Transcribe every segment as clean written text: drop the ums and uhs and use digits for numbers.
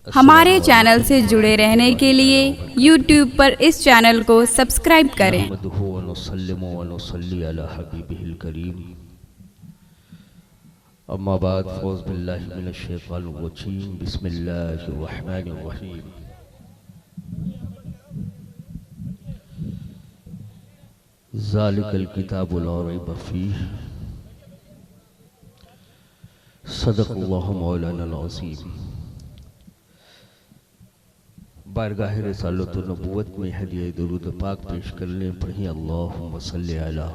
ہمارے چینل سے جڑے رہنے کے لیے یوٹیوب پر اس چینل کو سبسکرائب کریں۔ نحمده ونسلم ونصلي على حبيبه الكريم اما بعد فاعوذ باللہ من الشیطان الرجیم بسم اللہ الرحمن الرحیم ذالک الکتاب لا ریب فیہ صدق اللہ مولانا العظیم۔ بارگاہ رسالت و نبوت میں ہدیہ درود پاک پیش کرنے پڑھیں اللہم صلی علی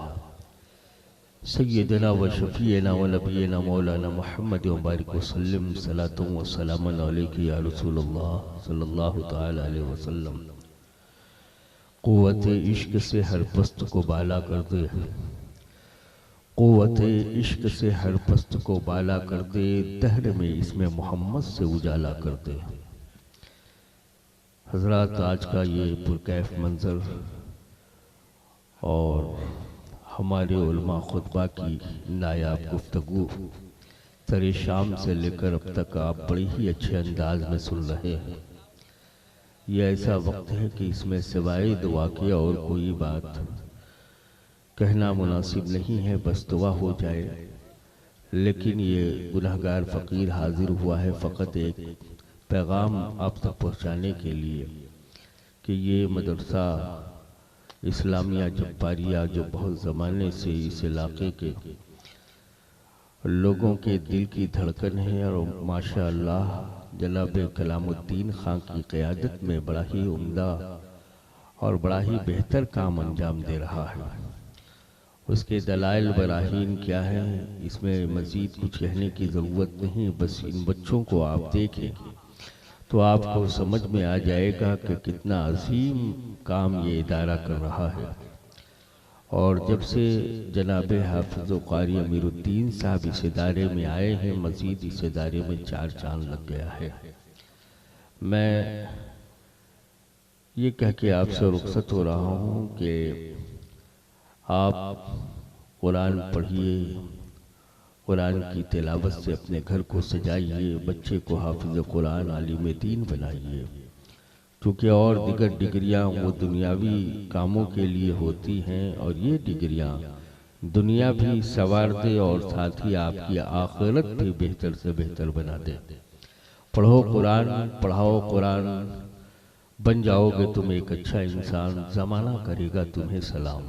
سیدنا و شفیعنا و نبینا مولانا محمد و بارک وسلم صلاة و سلام علیکہ یا رسول اللہ صلی اللہ تعالی علیہ وسلم۔ قوت عشق سے ہر پست کو بالا کر دے، قوت عشق سے ہر پست کو بالا کر دے، دہر میں اس میں محمد سے اجالا کر دے۔ حضرات، آج کا یہ پرکیف منظر اور ہمارے علماء خطبہ کی نایاب گفتگو سر شام سے لے کر اب تک آپ بڑے ہی اچھے انداز میں سن رہے ہیں۔ یہ ایسا وقت ہے کہ اس میں سوائے دعا کے اور کوئی بات کہنا مناسب نہیں ہے، بس دعا ہو جائے۔ لیکن یہ گناہگار فقیر حاضر ہوا ہے فقط ایک پیغام آپ تک پہنچانے کے لیے کہ یہ مدرسہ اسلامیہ جباریہ جو بہت زمانے سے اس علاقے کے لوگوں کے دل کی دھڑکن ہے اور ماشاءاللہ جناب کلام الدین خان کی قیادت میں بڑا ہی عمدہ اور بڑا ہی بہتر کام انجام دے رہا ہے۔ اس کے دلائل براہین کیا ہیں، اس میں مزید کچھ کہنے کی ضرورت نہیں، بس ان بچوں کو آپ دیکھیں تو آپ کو سمجھ میں آ جائے گا کہ کتنا عظیم کام یہ ادارہ کر رہا ہے۔ اور جب سے جناب حافظ و قاری امیر الدین صاحب اس ادارے میں آئے ہیں، مزید اس ادارے میں چار چاند لگ گیا ہے۔ میں یہ کہہ کے آپ سے رخصت ہو رہا ہوں کہ آپ قرآن پڑھیے، قرآن کی تلاوت سے اپنے گھر کو سجائیے، بچے کو حافظ قرآن عالم دین بنائیے، کیونکہ اور دیگر ڈگریاں وہ دنیاوی کاموں کے لیے ہوتی ہیں، اور یہ ڈگریاں دنیا بھی سنوار دے اور ساتھ ہی آپ کی آخرت بھی بہتر سے بہتر بنا دے۔ پڑھو قرآن، پڑھاؤ قرآن، بن جاؤ گے تم ایک اچھا انسان، زمانہ کرے گا تمہیں سلام۔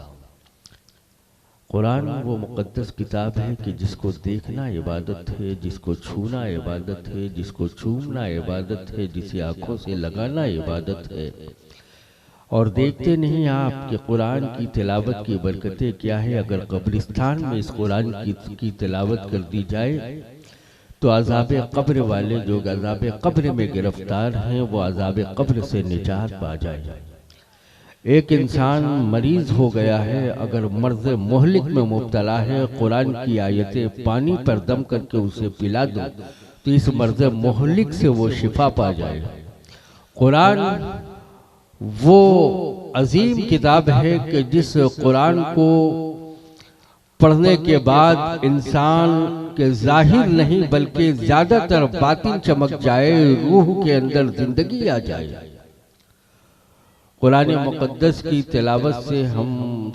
قرآن وہ مقدس کتاب ہے کہ جس کو دیکھنا عبادت ہے، جس کو چھونا عبادت ہے، جس کو چومنا عبادت ہے، جسے آنکھوں سے لگانا عبادت ہے۔ اور دیکھتے نہیں آپ کہ قرآن کی تلاوت کی برکتیں کیا ہے۔ اگر قبرستان میں اس قرآن کی تلاوت کر دی جائے تو عذاب قبر والے جو عذاب قبر میں گرفتار ہیں وہ عذاب قبر سے نجات پا جائیں۔ ایک انسان مریض ہو گیا ہے، اگر مرض مہلک میں مبتلا ہے، قرآن کی آیتیں پانی پر دم کر کے اسے پلا دو تو اس مرض مہلک سے وہ شفا پا جائے۔ قرآن وہ عظیم کتاب ہے کہ جس قرآن کو پڑھنے کے بعد انسان کے ظاہر نہیں بلکہ زیادہ تر باطن چمک جائے، روح کے اندر زندگی آ جائے۔ قرآن مقدس کی تلاوت سے ہم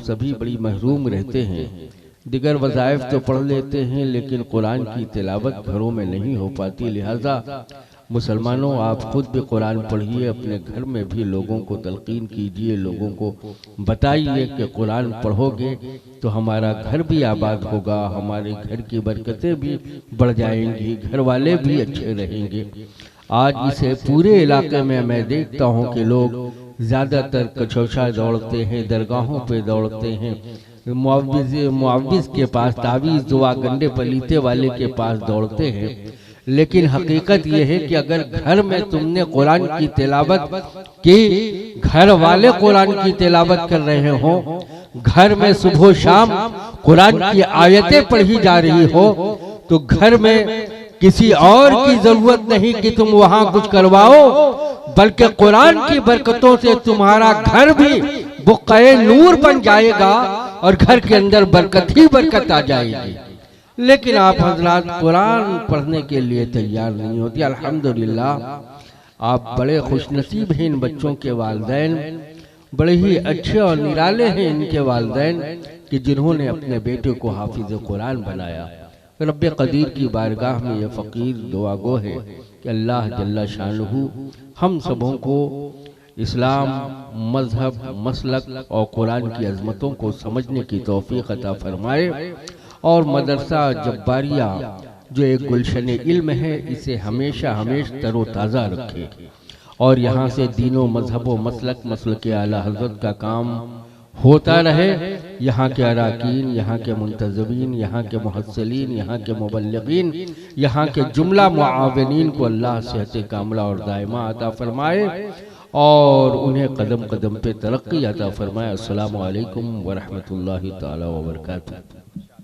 سبھی بڑی محروم رہتے ہیں، دیگر وظائف تو پڑھ لیتے ہیں لیکن قرآن کی تلاوت گھروں میں نہیں ہو پاتی۔ لہذا مسلمانوں، آپ خود بھی قرآن پڑھیے، اپنے گھر میں بھی لوگوں کو تلقین کیجئے، لوگوں کو بتائیے کہ قرآن پڑھو گے تو ہمارا گھر بھی آباد ہوگا، ہمارے گھر کی برکتیں بھی بڑھ جائیں گی، گھر والے بھی اچھے رہیں گے۔ آج اسے پورے علاقے میں دیکھتا ہوں کہ لوگ زیادہ تر کچوشا دوڑتے ہیں، درگاہوں پہ دوڑتے ہیں، معوذ کے پاس، تعویذ دعا گنڈے پلیتے والے کے پاس دوڑتے ہیں۔ لیکن حقیقت یہ ہے کہ اگر گھر میں تم نے قرآن کی تلاوت کی، گھر والے قرآن کی تلاوت کر رہے ہوں، گھر میں صبح و شام قرآن کی آیتیں پڑھی جا رہی ہو، تو گھر میں کسی اور کی ضرورت نہیں کہ تم وہاں کچھ کرواؤ، بلکہ قرآن کی برکتوں سے تمہارا گھر بھی بقعہ نور بن جائے گا اور گھر کے اندر برکت ہی برکت آ جائے گی۔ لیکن آپ حضرات قرآن پڑھنے کے لیے تیار نہیں ہوتی۔ الحمدللہ آپ بڑے خوش نصیب ہیں ان بچوں کے والدین، بڑے ہی اچھے اور نرالے ہیں ان کے والدین کہ جنہوں نے اپنے بیٹے کو حافظ قرآن بنایا۔ رب قدیر کی بارگاہ میں یہ فقیر دعا گو ہے کہ اللہ جل شانہ ہم سبوں کو اسلام، مذہب، مسلک اور قرآن کی عظمتوں کو سمجھنے کی توفیق عطا فرمائے، اور مدرسہ جباریہ جو ایک گلشن علم ہے اسے ہمیشہ تر و تازہ رکھے، اور یہاں سے دین و مذہب و مسلک اعلیٰ حضرت کا کام ہوتا رہے۔ یہاں کے اراکین، یہاں کے منتظمین، یہاں کے محصلین، یہاں کے مبلغین، یہاں کے جملہ معاونین کو اللہ صحت کاملہ اور دائمہ عطا فرمائے، اور انہیں قدم قدم پہ ترقی عطا فرمائے۔ السلام علیکم ورحمۃ اللہ تعالی وبرکاتہ۔